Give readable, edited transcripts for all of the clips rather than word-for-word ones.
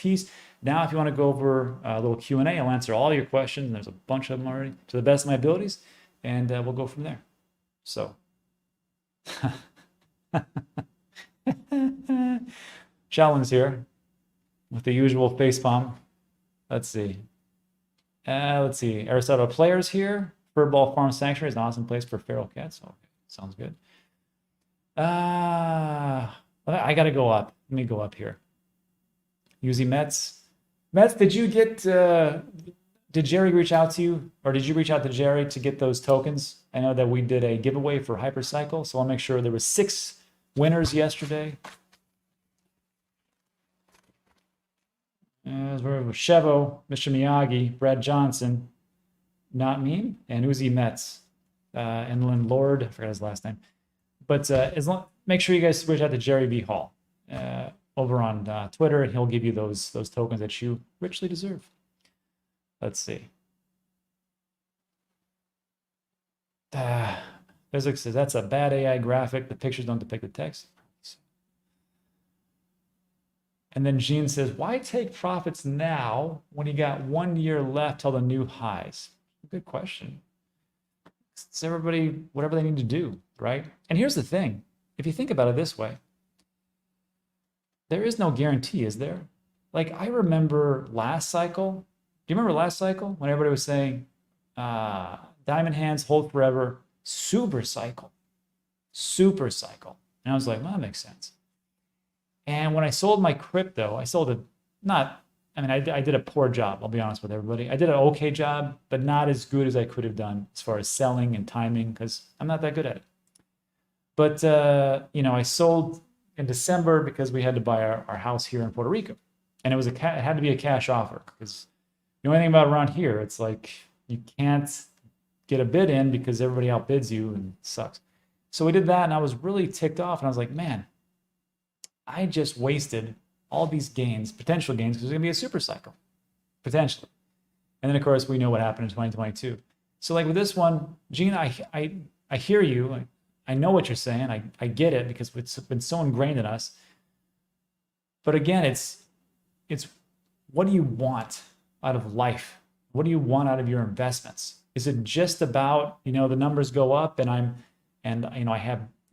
piece. Now, if you want to go over a little Q&A, I'll answer all your questions. And there's a bunch of them already to the best of my abilities. And we'll go from there. So. Shaolin's here with the usual facepalm. Let's see. Aristotle Players here. Furball Farm Sanctuary is an awesome place for feral cats. Okay, sounds good. I gotta go up. Let me go up here. Uzi Mets. Mets, did you get? Did Jerry reach out to you, or did you reach out to Jerry to get those tokens? I know that we did a giveaway for Hypercycle, so I'll make sure there was 6 winners yesterday. Chevo, Mr. Miyagi, Brad Johnson, Not Me, and Uzi Metz, Inland Lord, I forgot his last name. But make sure you guys reach out to Jerry B. Hall over on Twitter, and he'll give you those tokens that you richly deserve. Let's see. Physics says that's a bad AI graphic. The pictures don't depict the text. And then Jean says, why take profits now when you got 1 year left till the new highs? Good question. It's everybody, whatever they need to do, right? And here's the thing. If you think about it this way, there is no guarantee, is there? Like, I remember last cycle. Do you remember last cycle when everybody was saying, diamond hands hold forever, super cycle. And I was like, well, that makes sense. And when I sold my crypto, I sold it I did a poor job, I'll be honest with everybody. I did an okay job, but not as good as I could have done as far as selling and timing, because I'm not that good at it. But, I sold in December because we had to buy our house here in Puerto Rico. And it had to be a cash offer, because the only thing about around here, it's like you can't get a bid in because everybody outbids you and it sucks. So we did that, and I was really ticked off, and I was like, man, I just wasted all these gains, potential gains, because there's going to be a super cycle, potentially. And then, of course, we know what happened in 2022. So like with this one, Gene, I hear you. I know what you're saying. I get it, because it's been so ingrained in us. But again, it's what do you want out of life? What do you want out of your investments? Is it just about, the numbers go up and I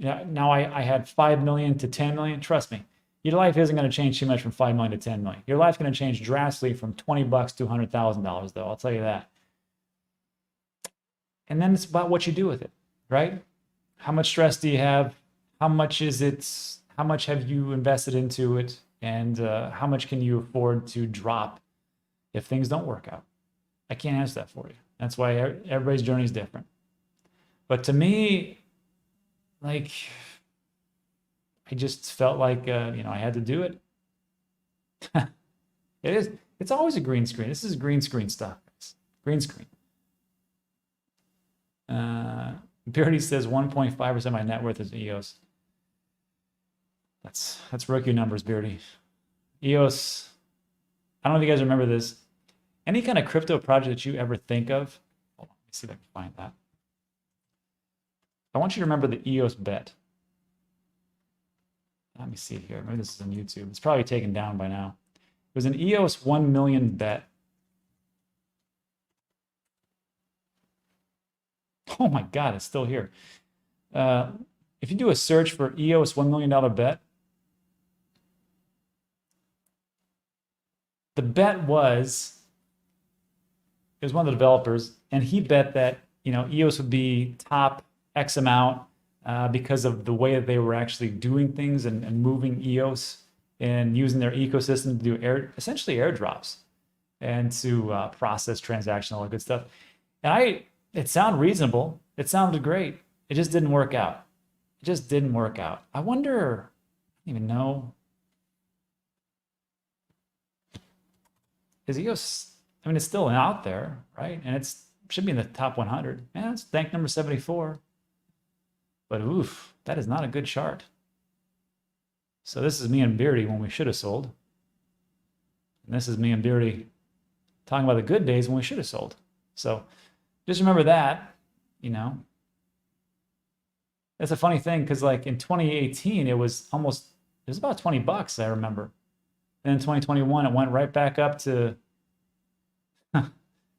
had 5 million to 10 million? Trust me, your life isn't going to change too much from 5 million to 10 million. Your life's going to change drastically from $20 to $100,000, though. I'll tell you that. And then it's about what you do with it, right? How much stress do you have? How much is it? How much have you invested into it? And how much can you afford to drop if things don't work out? I can't answer that for you. That's why everybody's journey is different. But to me, like, I just felt like, I had to do it. It's always a green screen. This is green screen stuff. Green screen. Beardy says 1.5% of my net worth is EOS. That's rookie numbers, Beardy. EOS, I don't know if you guys remember this. Any kind of crypto project that you ever think of, hold on, let me see if I can find that. I want you to remember the EOS bet. Let me see here. Maybe this is on YouTube. It's probably taken down by now. It was an EOS 1 million bet. Oh my God, it's still here. If you do a search for EOS $1 million bet, the bet was, it was one of the developers, and he bet that EOS would be top X amount because of the way that they were actually doing things and moving EOS and using their ecosystem to do essentially airdrops and to process transactions, all that good stuff. And it sounded reasonable. It sounded great. It just didn't work out. It just didn't work out. I wonder, I don't even know. Is EOS, it's still out there, right? And it should be in the top 100. Yeah, it's bank number 74. But oof, that is not a good chart. So this is me and Beardy when we should have sold. And this is me and Beardy talking about the good days when we should have sold. So just remember that, It's a funny thing, because like in 2018, it was about $20, I remember. And in 2021, it went right back up to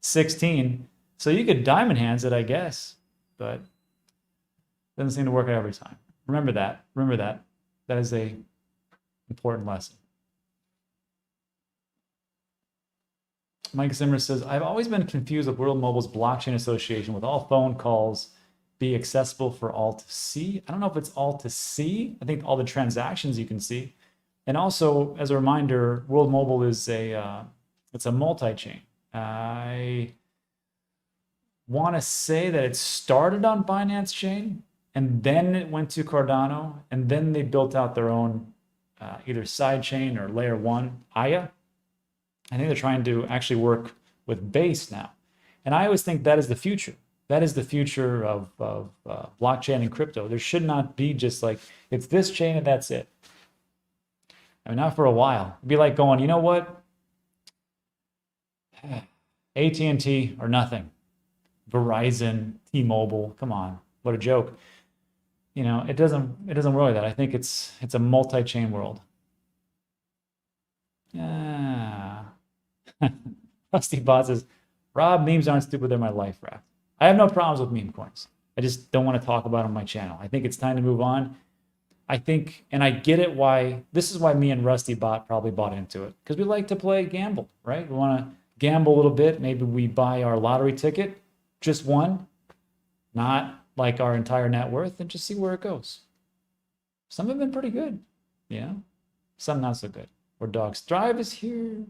16. So you could diamond hands it, I guess, but it doesn't seem to work out every time. Remember that. Remember that. That is a important lesson. Mike Zimmer says, I've always been confused with World Mobile's blockchain association with all phone calls be accessible for all to see. I don't know if it's all to see. I think all the transactions you can see. And also, as a reminder, World Mobile is it's a multi-chain. I want to say that it started on Binance Chain, and then it went to Cardano, and then they built out their own either side chain or layer one, AYA. I think they're trying to actually work with Base now. And I always think that is the future. That is the future of blockchain and crypto. There should not be just like, it's this chain and that's it. I mean, not for a while. It'd be like going, you know what? AT&T or nothing. Verizon, T-Mobile, come on, what a joke. You know, it doesn't work like that. I think it's a multi-chain world. Yeah. Rusty Bot says, Rob, memes aren't stupid, they're my life raft. I have no problems with meme coins. I just don't want to talk about them on my channel. I think it's time to move on. I think, and I get it why, this is why me and Rusty Bot probably bought into it. Because we like to play gamble, right? We want to gamble a little bit. Maybe we buy our lottery ticket, just one, not like our entire net worth, and just see where it goes. Some have been pretty good, you know? Some not so good. Where dogs thrive is here.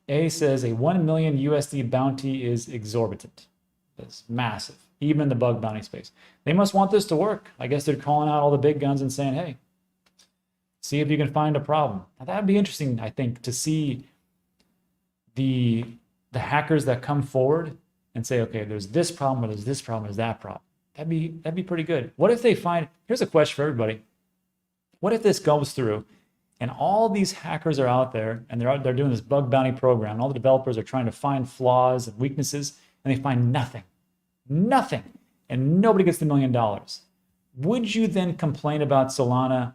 A says a 1 million USD bounty is exorbitant. It's massive, even in the bug bounty space. They must want this to work. I guess they're calling out all the big guns and saying, hey, see if you can find a problem. Now, that'd be interesting, I think, to see the hackers that come forward and say, okay, there's this problem, or there's this problem, there's that problem. That'd be pretty good. What if they find, here's a question for everybody. What if this goes through and all these hackers are out there and they're doing this bug bounty program, and all the developers are trying to find flaws and weaknesses, and they find nothing, and nobody gets the $1 million. Would you then complain about Solana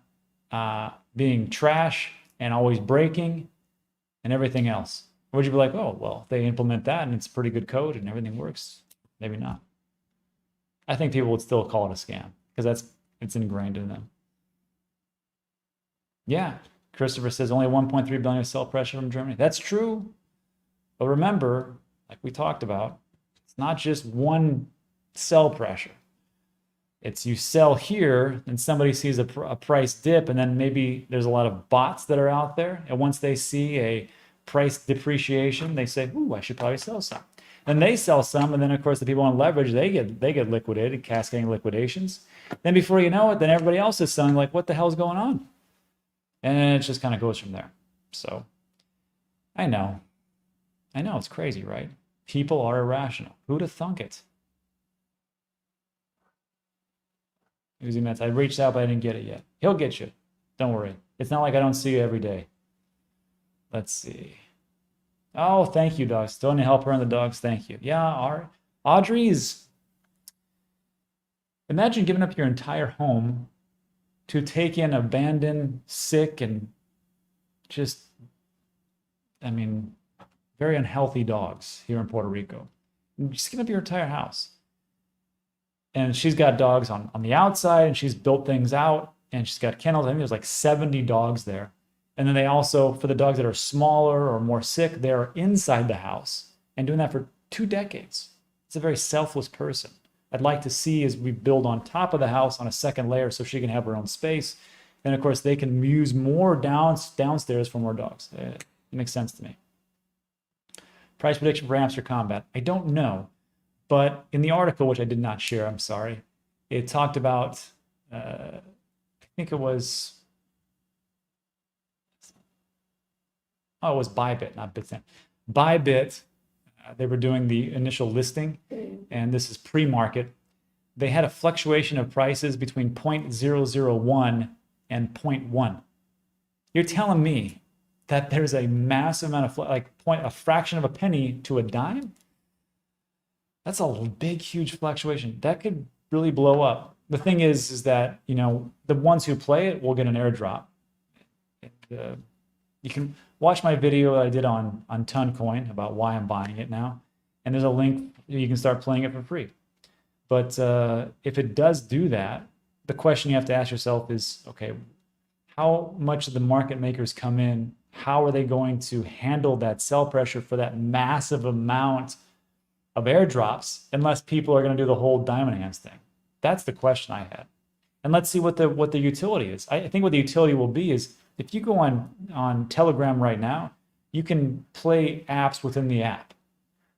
being trash and always breaking and everything else? Or would you be like, oh, well, if they implement that and it's pretty good code and everything works, maybe not. I think people would still call it a scam because it's ingrained in them. Yeah, Christopher says only 1.3 billion of sell pressure from Germany. That's true. But remember, like we talked about, it's not just one sell pressure. It's you sell here and somebody sees a price dip, and then maybe there's a lot of bots that are out there. And once they see a price depreciation, they say, ooh, I should probably sell some. And they sell some, and then of course the people on leverage, they get liquidated, cascading liquidations. Then before you know it, then everybody else is selling, like, what the hell's going on? And it just kind of goes from there. So I know it's crazy, right? People are irrational. Who'd have thunk it? I reached out, but I didn't get it yet. He'll get you. Don't worry. It's not like I don't see you every day. Let's see. Oh, thank you, dogs. Still need help her and the dogs. Thank you. Yeah, Audrey's. Imagine giving up your entire home to take in abandoned, sick, and just, I mean, very unhealthy dogs here in Puerto Rico. Just give up your entire house. And she's got dogs on the outside, and she's built things out, and she's got kennels. I think there's like 70 dogs there. And then they also, for the dogs that are smaller or more sick, they're inside the house and doing that for 2 decades. It's a very selfless person. I'd like to see as we build on top of the house on a second layer so she can have her own space. Then, of course, they can use more downstairs for more dogs. It makes sense to me. Price prediction for Hamster Kombat. I don't know. But in the article, which I did not share, I'm sorry, it talked about, I think it was, oh, it was Bybit, not Bitstamp. Bybit, they were doing the initial listing, and this is pre-market. They had a fluctuation of prices between 0.001 and 0.1. You're telling me that there's a massive amount of, a fraction of a penny to a dime? That's a big, huge fluctuation. That could really blow up. The thing is that, you know, the ones who play it will get an airdrop. You can watch my video that I did on TonCoin about why I'm buying it now. And there's a link, you can start playing it for free. But if it does do that, the question you have to ask yourself is, okay, how much of the market makers come in? How are they going to handle that sell pressure for that massive amount of airdrops unless people are going to do the whole diamond hands thing? That's the question I had. And let's see what the utility is. I think what the utility will be is if you go on Telegram right now, you can play apps within the app.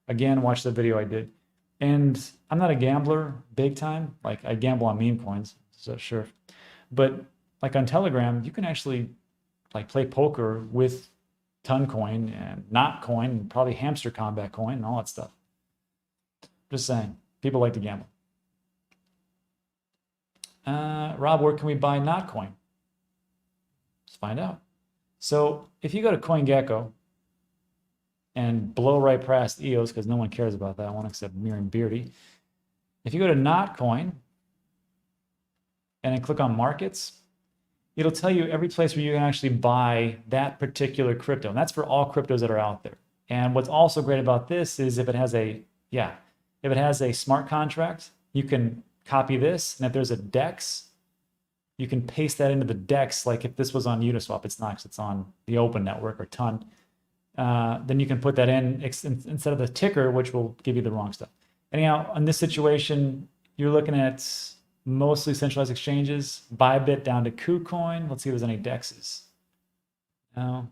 Again, watch the video I did. And I'm not a gambler big time. Like I gamble on meme coins, so sure. But like on Telegram, you can actually like play poker with TonCoin and NotCoin and probably Hamster Kombat coin and all that stuff. Just saying, people like to gamble. Rob, where can we buy NotCoin? Let's find out. So if you go to CoinGecko and below right past EOS, because no one cares about that one except Mir and Beardy. If you go to NotCoin and then click on markets, it'll tell you every place where you can actually buy that particular crypto. And that's for all cryptos that are out there. And what's also great about this is if it has a smart contract, you can copy this. And if there's a DEX, you can paste that into the DEX. Like if this was on Uniswap, it's not, 'cause it's on the open network or Ton. Then you can put that in instead of the ticker, which will give you the wrong stuff. Anyhow, in this situation, you're looking at mostly centralized exchanges, Bybit down to KuCoin. Let's see if there's any DEXs. No.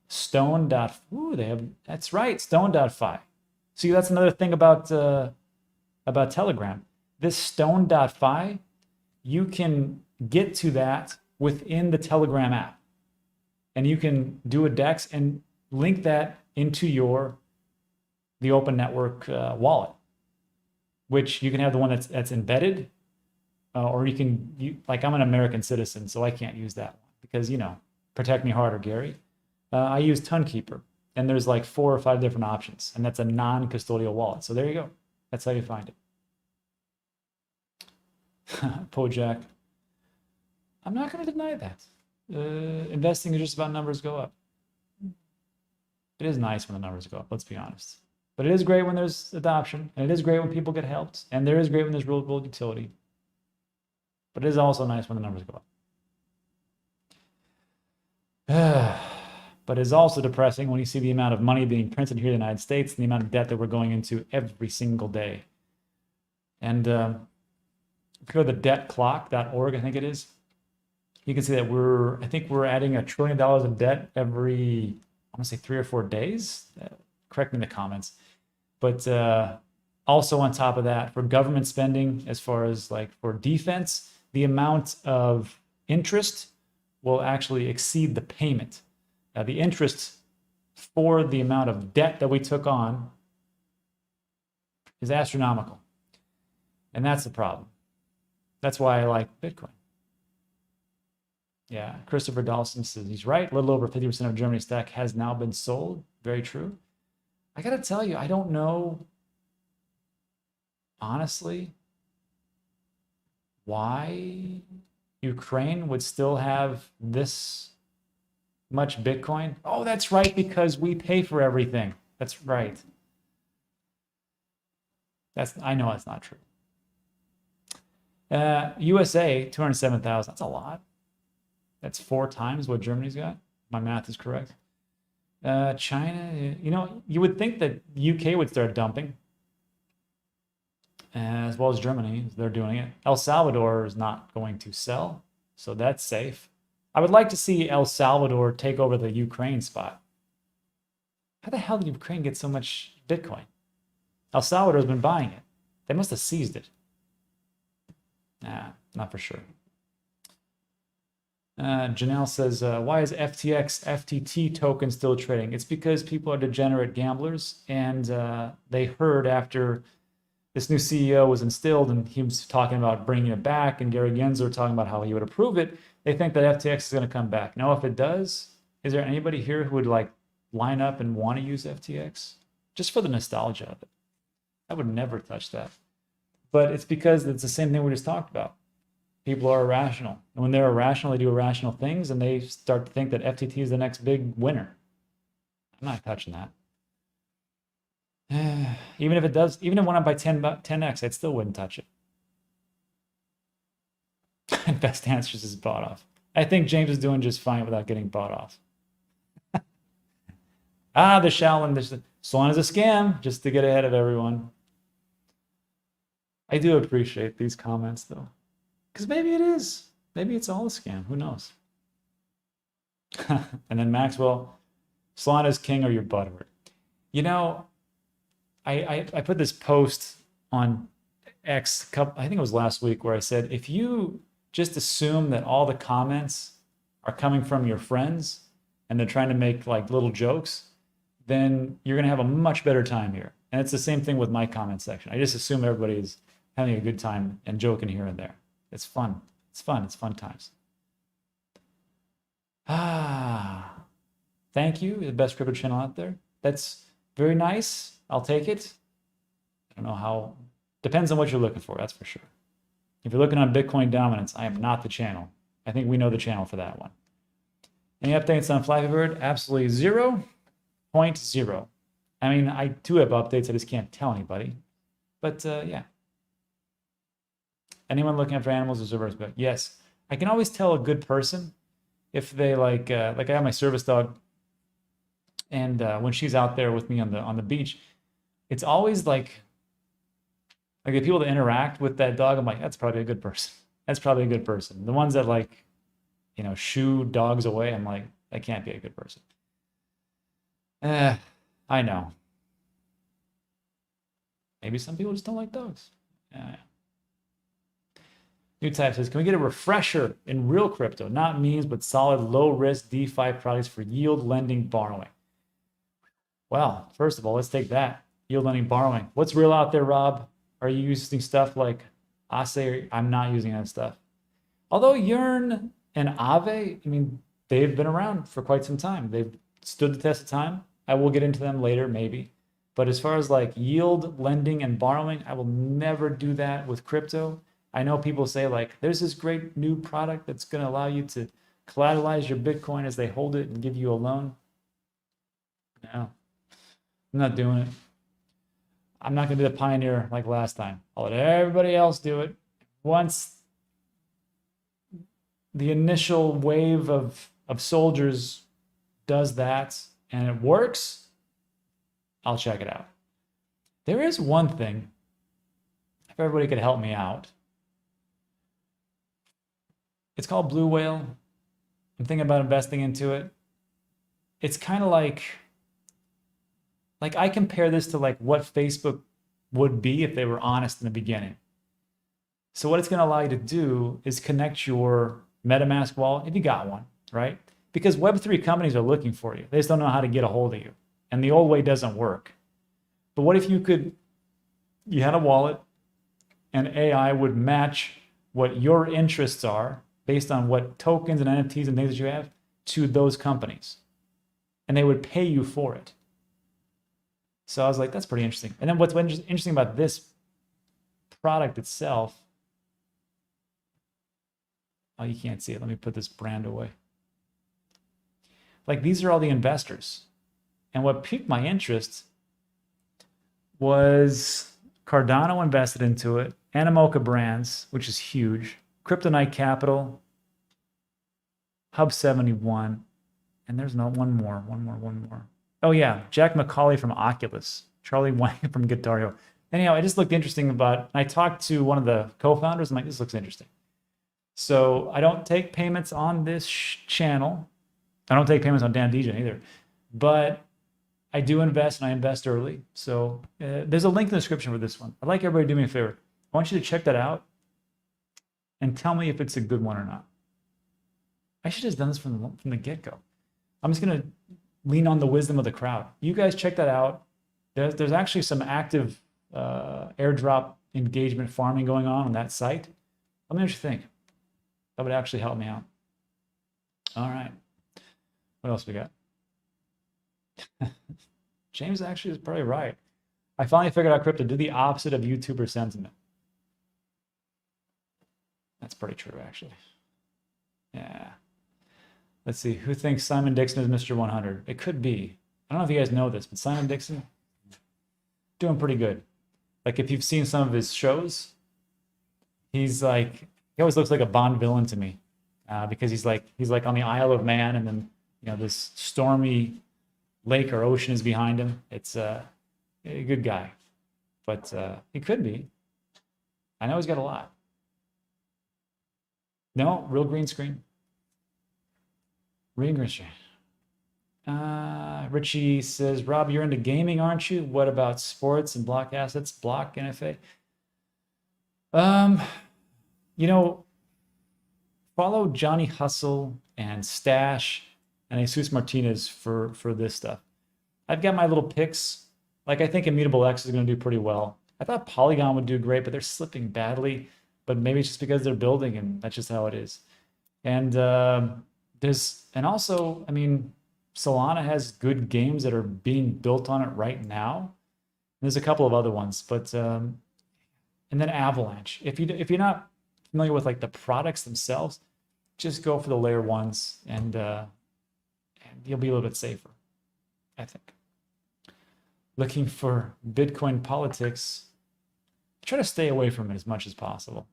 Stone. Ooh, they have, that's right, Stone.fi. See, that's another thing about Telegram. This Stone.fi, you can get to that within the Telegram app. And you can do a DEX and link that into the open network wallet, which you can have the one that's embedded, or like I'm an American citizen, so I can't use that one because, protect me harder, Gary. I use TonKeeper, and there's like 4 or 5 different options, and that's a non-custodial wallet. So there you go. That's how you find it. Pojak. I'm not going to deny that. Investing is just about numbers go up. It is nice when the numbers go up, let's be honest. But it is great when there's adoption, and it is great when people get helped, and there is great when there's real world utility. But it is also nice when the numbers go up. But it's also depressing when you see the amount of money being printed here in the United States and the amount of debt that we're going into every single day. And if you go to the debtclock.org, I think it is, you can see that I think we're adding $1 trillion of debt every, I want to say 3 or 4 days. Correct me in the comments. But also on top of that, for government spending, as far as like for defense, the amount of interest will actually exceed the payment. The interest for the amount of debt that we took on is astronomical. And that's the problem. That's why I like Bitcoin. Yeah, Christopher Dawson says he's right. A little over 50% of Germany's stack has now been sold. Very true. I got to tell you, I don't know, honestly, why Ukraine would still have this much Bitcoin. Oh, that's right, because we pay for everything. That's right. I know that's not true. USA, 207,000. That's a lot. That's 4 times what Germany's got. My math is correct. China, you would think that UK would start dumping, as well as Germany. They're doing it. El Salvador is not going to sell, so that's safe. I would like to see El Salvador take over the Ukraine spot. How the hell did Ukraine get so much Bitcoin? El Salvador has been buying it. They must have seized it. Nah, not for sure. Janelle says, why is FTX FTT token still trading? It's because people are degenerate gamblers, and they heard after this new CEO was instilled and he was talking about bringing it back, and Gary Gensler talking about how he would approve it, they think that FTX is going to come back. Now, if it does, is there anybody here who would like line up and want to use FTX? Just for the nostalgia of it. I would never touch that. But it's because it's the same thing we just talked about. People are irrational. And when they're irrational, they do irrational things, and they start to think that FTT is the next big winner. I'm not touching that. Even if it does, even if it went up by 10x, I still wouldn't touch it. Best answers is bought off. I think James is doing just fine without getting bought off. The Shaolin, Solana's a scam, just to get ahead of everyone. I do appreciate these comments, though. Because maybe it is. Maybe it's all a scam. Who knows? And then Maxwell, Solana's king or your butthurt. You know, I put this post on X, I think it was last week, where I said, if you just assume that all the comments are coming from your friends and they're trying to make like little jokes, then you're going to have a much better time here. And it's the same thing with my comment section. I just assume everybody is having a good time and joking here and there. It's fun. It's fun. It's fun times. Thank you. The best crypto channel out there. That's very nice. I'll take it. I don't know how. Depends on what you're looking for. That's for sure. If you're looking on Bitcoin dominance, I am not the channel. I think we know the channel for that one. Any updates on Flappy Bird? Absolutely 0.0. I mean, I do have updates. I just can't tell anybody. But yeah. Anyone looking after animals is reverse bet? Yes. I can always tell a good person if they like I have my service dog, and when she's out there with me on the beach, it's always like the people that interact with that dog, I'm like, that's probably a good person. That's probably a good person. The ones that like, you know, shoo dogs away, I'm like, that can't be a good person. I know. Maybe some people just don't like dogs. Yeah. New type says, can we get a refresher in real crypto? Not memes, but solid low-risk DeFi products for yield lending borrowing. Well, first of all, let's take that. Yield lending borrowing. What's real out there, Rob? Are you using stuff like Ace? I'm not using that stuff. Although Yearn and Aave, I mean, they've been around for quite some time. They've stood the test of time. I will get into them later, maybe. But as far as like yield lending and borrowing, I will never do that with crypto. I know people say like, there's this great new product that's going to allow you to collateralize your Bitcoin as they hold it and give you a loan. No, I'm not doing it. I'm not going to be the pioneer like last time. I'll let everybody else do it. Once the initial wave of soldiers does that and it works, I'll check it out. There is one thing, if everybody could help me out. It's called Blue Whale. I'm thinking about investing into it. It's kind of like I compare this to like what Facebook would be if they were honest in the beginning. So what it's going to allow you to do is connect your MetaMask wallet, if you got one, right? Because Web3 companies are looking for you. They just don't know how to get a hold of you. And the old way doesn't work. But what if you had a wallet and AI would match what your interests are based on what tokens and NFTs and things that you have to those companies. And they would pay you for it. So I was like, that's pretty interesting. And then what's interesting about this product itself, oh, you can't see it. Let me put this brand away. Like these are all the investors. And what piqued my interest was Cardano invested into it, Animoca Brands, which is huge, Kryptonite Capital, Hub 71, and there's one more. Oh yeah, Jack McCauley from Oculus, Charlie Wang from Guitario. Anyhow, it just looked interesting I talked to one of the co-founders. I'm like, this looks interesting. So I don't take payments on this channel. I don't take payments on Dan DJ either, but I do invest, and I invest early. So there's a link in the description for this one. I'd like everybody to do me a favor. I want you to check that out and tell me if it's a good one or not. I should have just done this from the get-go. I'm just going to lean on the wisdom of the crowd. You guys check that out. There's actually some active airdrop engagement farming going on that site. Let me know what you think. That would actually help me out. All right. What else we got? James actually is probably right. I finally figured out crypto. Do the opposite of YouTuber sentiment. That's pretty true, actually. Yeah. Let's see. Who thinks Simon Dixon is Mr. 100? It could be. I don't know if you guys know this, but Simon Dixon, doing pretty good. Like, if you've seen some of his shows, he's like, he always looks like a Bond villain to me, because he's like on the Isle of Man, and then, you know, this stormy lake or ocean is behind him. It's a good guy, but he could be. I know he's got a lot. No, real green screen. Green screen. Richie says, Rob, you're into gaming, aren't you? What about sports and block assets? Block NFA? You know, follow Johnny Hustle and Stash and Jesus Martinez for this stuff. I've got my little picks. Like, I think Immutable X is going to do pretty well. I thought Polygon would do great, but they're slipping badly. But maybe it's just because they're building, and that's just how it is. And also, I mean, Solana has good games that are being built on it right now. There's a couple of other ones, but and then Avalanche. If you're not familiar with like the products themselves, just go for the layer ones, and you'll be a little bit safer, I think. Looking for Bitcoin politics, try to stay away from it as much as possible.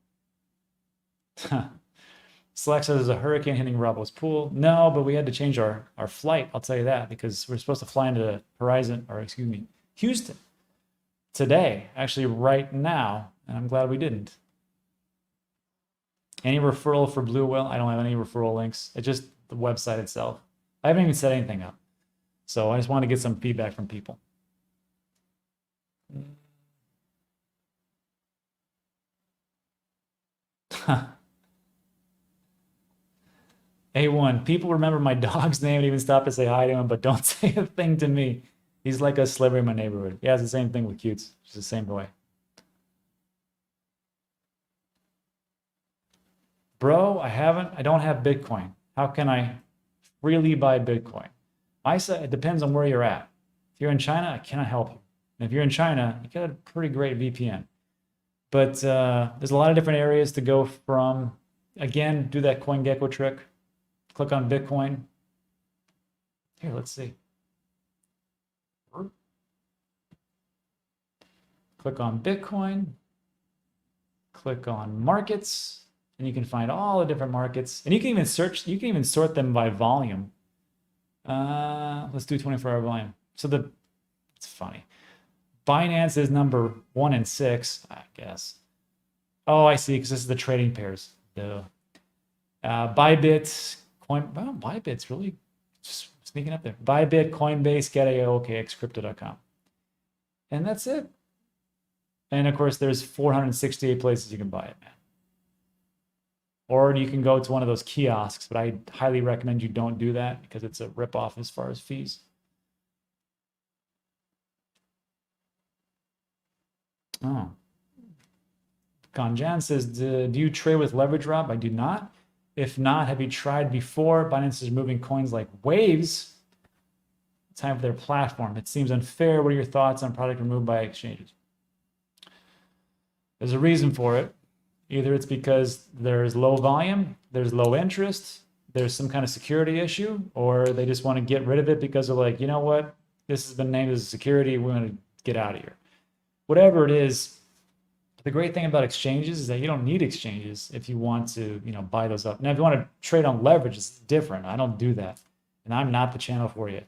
Slack says there's a hurricane hitting Robbo's pool. No, but we had to change our flight, I'll tell you that, because we're supposed to fly into Houston today, actually right now, and I'm glad we didn't. Any referral for Blue Whale? I don't have any referral links. It's just the website itself. I haven't even set anything up. So I just want to get some feedback from people. A1, people remember my dog's name and even stop to say hi to him, but don't say a thing to me. He's like a celebrity in my neighborhood. Yeah, it's the same thing with Cutes. It's the same way. Bro, I don't have Bitcoin. How can I freely buy Bitcoin? I say it depends on where you're at. If you're in China, I cannot help you. And if you're in China, you got a pretty great VPN. But there's a lot of different areas to go from. Again, do that CoinGecko trick. Click on Bitcoin. Here, let's see. Click on Bitcoin. Click on markets, and you can find all the different markets. And you can even search. You can even sort them by volume. Let's do 24-hour volume. So it's funny. Binance is number 1 and 6, I guess. Oh, I see, because this is the trading pairs. The Bybit, Bybit's really sneaking up there. Bybit, Coinbase, Get.io, OKX, Crypto.com. And that's it. And of course, there's 468 places you can buy it, man. Or you can go to one of those kiosks, but I highly recommend you don't do that because it's a ripoff as far as fees. Oh. Ganjan says, do you trade with leverage, Rob? I do not. If not, have you tried before? Binance is moving coins like waves. Time for their platform. It seems unfair. What are your thoughts on product removed by exchanges? There's a reason for it. Either it's because there's low volume, there's low interest, there's some kind of security issue, or they just want to get rid of it because they're like, you know what? This has been named as a security. We're going to get out of here. Whatever it is, the great thing about exchanges is that you don't need exchanges if you want to, buy those up. Now, if you want to trade on leverage, it's different. I don't do that, and I'm not the channel for you.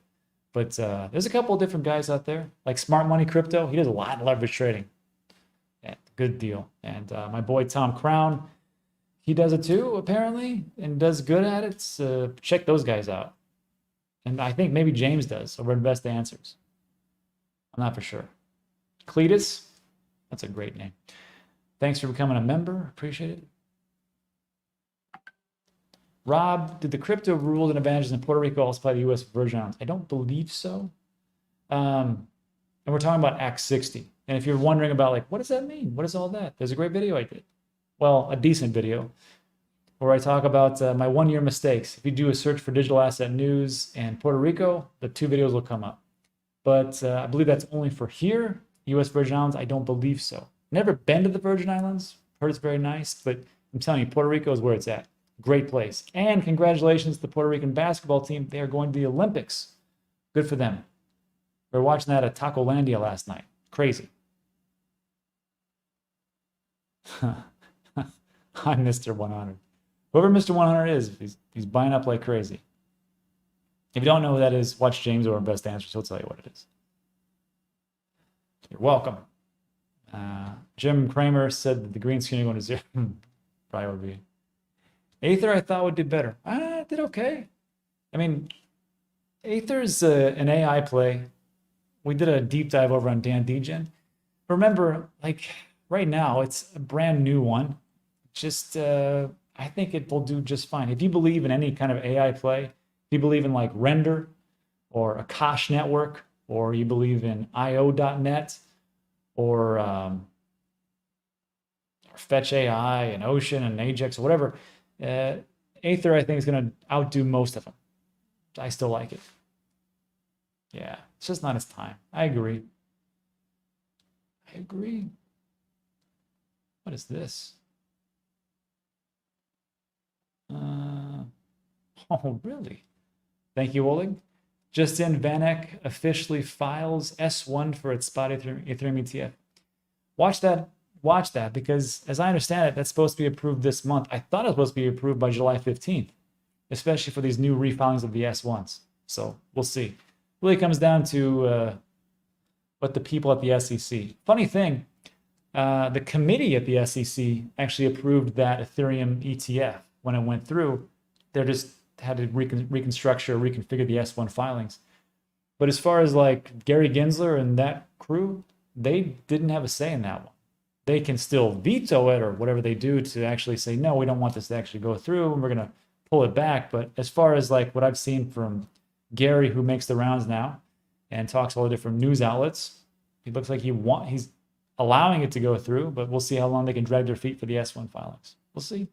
But there's a couple of different guys out there, like Smart Money Crypto. He does a lot of leverage trading. Yeah, good deal. And my boy Tom Crown, he does it too, apparently, and does good at it. So check those guys out. And I think maybe James does over at Best Answers. I'm not for sure. Cletus, that's a great name. Thanks for becoming a member. Appreciate it. Rob, did the crypto rules and advantages in Puerto Rico also apply to U.S. Virgin Islands? I don't believe so. And we're talking about Act 60. And if you're wondering about, like, what does that mean? What is all that? There's a great video I did. Well, a decent video where I talk about my one-year mistakes. If you do a search for digital asset news and Puerto Rico, the 2 videos will come up. But I believe that's only for here. U.S. Virgin Islands, I don't believe so. Never been to the Virgin Islands. Heard it's very nice, but I'm telling you, Puerto Rico is where it's at. Great place. And congratulations to the Puerto Rican basketball team. They are going to the Olympics. Good for them. We were watching that at Tacolandia last night. Crazy. I'm Mr. 100. Whoever Mr. 100 is, he's buying up like crazy. If you don't know who that is, watch James or Best Answers. He'll tell you what it is. You're welcome. Jim Kramer said that the green screen is going to 0. Probably would be. Aether, I thought would do better. It did okay. I mean, Aether's an AI play. We did a deep dive over on Dan Degen. Remember, like right now, it's a brand new one. Just, I think it will do just fine. If you believe in any kind of AI play, if you believe in like Render or Akash Network, or you believe in IO.net, or Fetch AI and Ocean and Ajax or whatever, Aether, I think, is going to outdo most of them. I still like it. Yeah, it's just not its time. I agree. What is this? Oh, really? Thank you, Oleg. Just in, VanEck officially files S1 for its spot Ethereum ETF. Watch that, because as I understand it, that's supposed to be approved this month. I thought it was supposed to be approved by July 15th, especially for these new refilings of the S1s. So we'll see. Really comes down to what the people at the SEC. Funny thing, the committee at the SEC actually approved that Ethereum ETF when it went through. They just had to reconstruct or reconfigure the S1 filings. But as far as like Gary Gensler and that crew, they didn't have a say in that one. They can still veto it or whatever they do to actually say, no, we don't want this to actually go through and we're going to pull it back. But as far as like what I've seen from Gary, who makes the rounds now and talks to all the different news outlets, it looks like he's allowing it to go through, but we'll see how long they can drag their feet for the S1 filings. We'll see.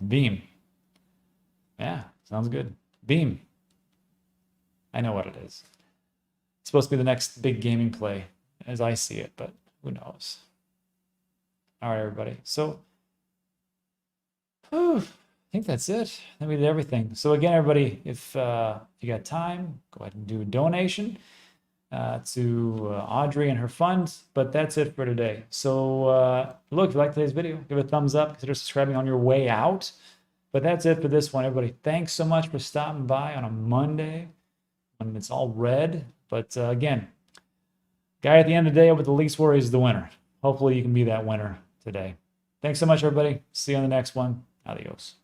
Beam. Yeah, sounds good. Beam. I know what it is. It's supposed to be the next big gaming play as I see it, but who knows? All right, everybody. So, I think that's it. I think we did everything. So again, everybody, if you got time, go ahead and do a donation to Audrey and her fund. But that's it for today. So look, if you like today's video, give it a thumbs up. Consider subscribing on your way out. But that's it for this one, everybody. Thanks so much for stopping by on a Monday when it's all red. But again, guy at the end of the day with the least worries is the winner. Hopefully you can be that winner today. Thanks so much, everybody. See you on the next one. Adios.